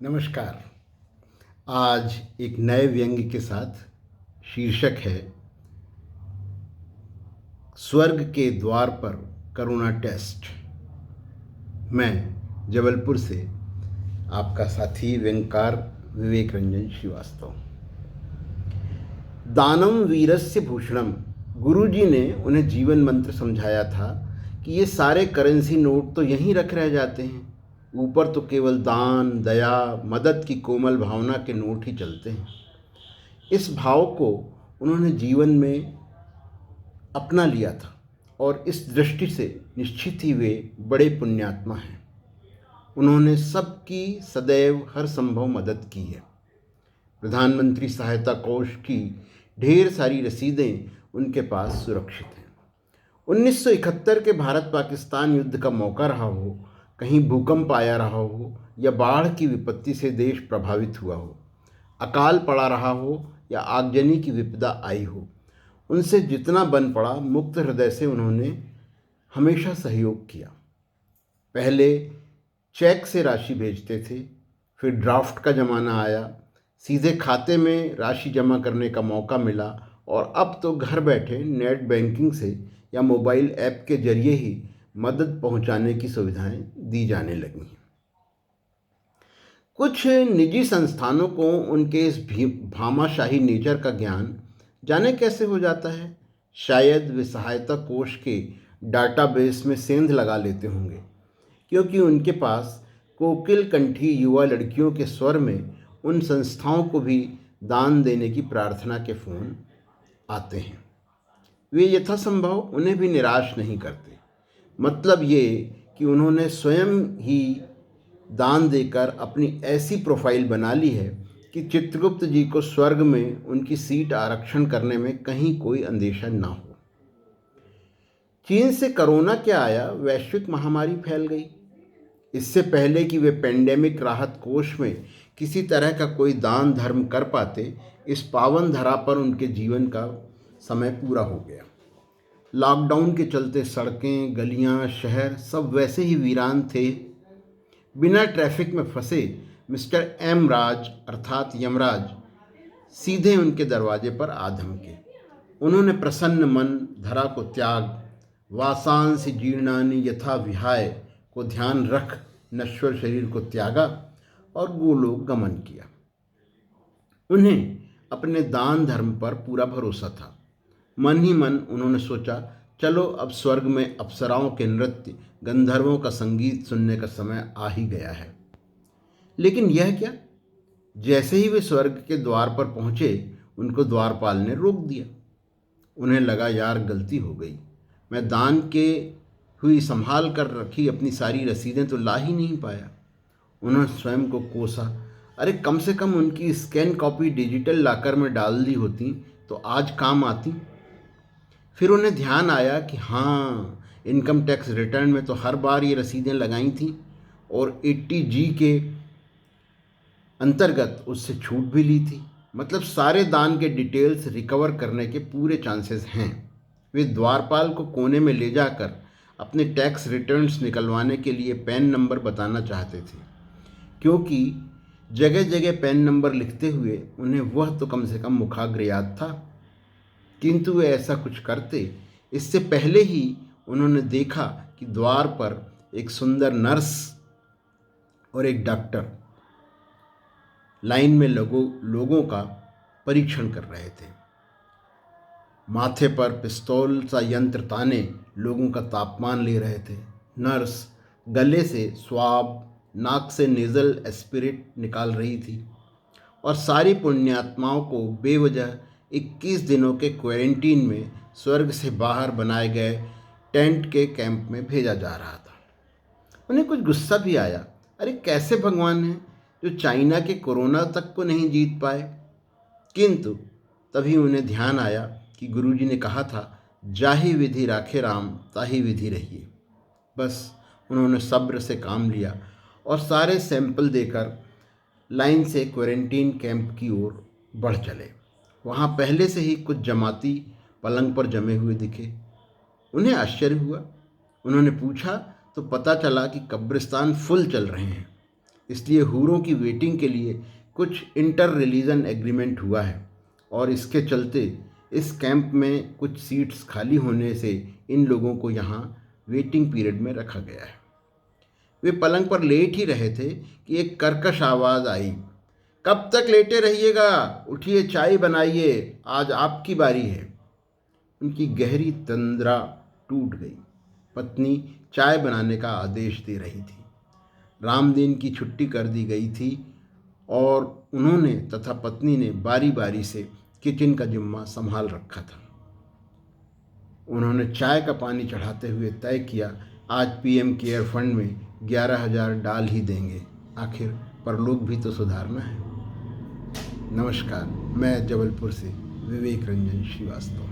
नमस्कार। आज एक नए व्यंग्य के साथ। शीर्षक है स्वर्ग के द्वार पर कोरोना टेस्ट। मैं जबलपुर से आपका साथी व्यंगकार विवेक रंजन श्रीवास्तव। दानम वीरस्य भूषणम। गुरुजी ने उन्हें जीवन मंत्र समझाया था कि ये सारे करेंसी नोट तो यहीं रह जाते हैं, ऊपर तो केवल दान, दया, मदद की कोमल भावना के नोट ही चलते हैं। इस भाव को उन्होंने जीवन में अपना लिया था और इस दृष्टि से निश्चित ही वे बड़े पुण्यात्मा हैं। उन्होंने सबकी सदैव हर संभव मदद की है। प्रधानमंत्री सहायता कोष की ढेर सारी रसीदें उनके पास सुरक्षित हैं। 1971 के भारत पाकिस्तान युद्ध का मौका रहा हो, कहीं भूकंप आया रहा हो या बाढ़ की विपत्ति से देश प्रभावित हुआ हो, अकाल पड़ा रहा हो या आगजनी की विपदा आई हो, उनसे जितना बन पड़ा मुक्त हृदय से उन्होंने हमेशा सहयोग किया। पहले चेक से राशि भेजते थे, फिर ड्राफ्ट का ज़माना आया, सीधे खाते में राशि जमा करने का मौका मिला और अब तो घर बैठे नेट बैंकिंग से या मोबाइल ऐप के जरिए ही मदद पहुंचाने की सुविधाएं दी जाने लगी हैं। कुछ निजी संस्थानों को उनके इस भामाशाही नेचर का ज्ञान जाने कैसे हो जाता है। शायद वे सहायता कोष के डाटाबेस में सेंध लगा लेते होंगे, क्योंकि उनके पास कोकिल कंठी युवा लड़कियों के स्वर में उन संस्थाओं को भी दान देने की प्रार्थना के फ़ोन आते हैं। वे यथासंभव उन्हें भी निराश नहीं करते। मतलब ये कि उन्होंने स्वयं ही दान देकर अपनी ऐसी प्रोफाइल बना ली है कि चित्रगुप्त जी को स्वर्ग में उनकी सीट आरक्षण करने में कहीं कोई अंदेशा ना हो। चीन से कोरोना क्या आया, वैश्विक महामारी फैल गई। इससे पहले कि वे पेंडेमिक राहत कोष में किसी तरह का कोई दान धर्म कर पाते, इस पावन धरा पर उनके जीवन का समय पूरा हो गया। लॉकडाउन के चलते सड़कें, गलियां, शहर सब वैसे ही वीरान थे। बिना ट्रैफिक में फंसे मिस्टर एम राज अर्थात यमराज सीधे उनके दरवाजे पर आ धमके। उन्होंने प्रसन्न मन धरा को त्याग, वासांसि जीर्णानि यथा विहाय को ध्यान रख नश्वर शरीर को त्यागा और गोलोक गमन किया। उन्हें अपने दान धर्म पर पूरा भरोसा था। मन ही मन उन्होंने सोचा, चलो अब स्वर्ग में अप्सराओं के नृत्य, गंधर्वों का संगीत सुनने का समय आ ही गया है। लेकिन यह क्या, जैसे ही वे स्वर्ग के द्वार पर पहुंचे, उनको द्वारपाल ने रोक दिया। उन्हें लगा, यार गलती हो गई, मैं दान के हुई संभाल कर रखी अपनी सारी रसीदें तो ला ही नहीं पाया। उन्होंने स्वयं को कोसा, अरे कम से कम उनकी स्कैन कॉपी डिजिटल लॉकर में डाल दी होती तो आज काम आती। फिर उन्हें ध्यान आया कि हाँ, इनकम टैक्स रिटर्न में तो हर बार ये रसीदें लगाई थी और 80G के अंतर्गत उससे छूट भी ली थी। मतलब सारे दान के डिटेल्स रिकवर करने के पूरे चांसेस हैं। वे द्वारपाल को कोने में ले जाकर अपने टैक्स रिटर्न्स निकलवाने के लिए पैन नंबर बताना चाहते थे, क्योंकि जगह जगह पैन नंबर लिखते हुए उन्हें वह तो कम से कम मुखाग्र याद था। किंतु वे ऐसा कुछ करते इससे पहले ही उन्होंने देखा कि द्वार पर एक सुंदर नर्स और एक डॉक्टर लाइन में लोगों का परीक्षण कर रहे थे। माथे पर पिस्तौल सा यंत्र ताने लोगों का तापमान ले रहे थे। नर्स गले से स्वाब, नाक से नेज़ल एस्पिरेट निकाल रही थी और सारी पुण्यात्माओं को बेवजह 21 दिनों के क्वारंटीन में स्वर्ग से बाहर बनाए गए टेंट के कैंप में भेजा जा रहा था। उन्हें कुछ गुस्सा भी आया, अरे कैसे भगवान हैं जो चाइना के कोरोना तक को नहीं जीत पाए। किंतु तभी उन्हें ध्यान आया कि गुरुजी ने कहा था, जाहि विधि राखे राम ताहि विधि रहिए। बस उन्होंने सब्र से काम लिया और सारे सैंपल देकर लाइन से क्वारंटीन कैंप की ओर बढ़ चले। वहाँ पहले से ही कुछ जमाती पलंग पर जमे हुए दिखे। उन्हें आश्चर्य हुआ। उन्होंने पूछा तो पता चला कि कब्रिस्तान फुल चल रहे हैं। इसलिए हूरों की वेटिंग के लिए कुछ इंटर रिलीजन एग्रीमेंट हुआ है और इसके चलते इस कैंप में कुछ सीट्स खाली होने से इन लोगों को यहाँ वेटिंग पीरियड में रखा गया है। वे पलंग पर लेट ही रहे थे कि एक कर्कश आवाज़ आई, कब तक लेटे रहिएगा, उठिए, चाय बनाइए, आज आपकी बारी है। उनकी गहरी तंद्रा टूट गई। पत्नी चाय बनाने का आदेश दे रही थी। रामदीन की छुट्टी कर दी गई थी और उन्होंने तथा पत्नी ने बारी बारी से किचन का जिम्मा संभाल रखा था। उन्होंने चाय का पानी चढ़ाते हुए तय किया, आज पीएम केयर फंड में 11,000 डाल ही देंगे, आखिर परलोक भी तो सुधारना है। नमस्कार, मैं जबलपुर से विवेक रंजन श्रीवास्तव।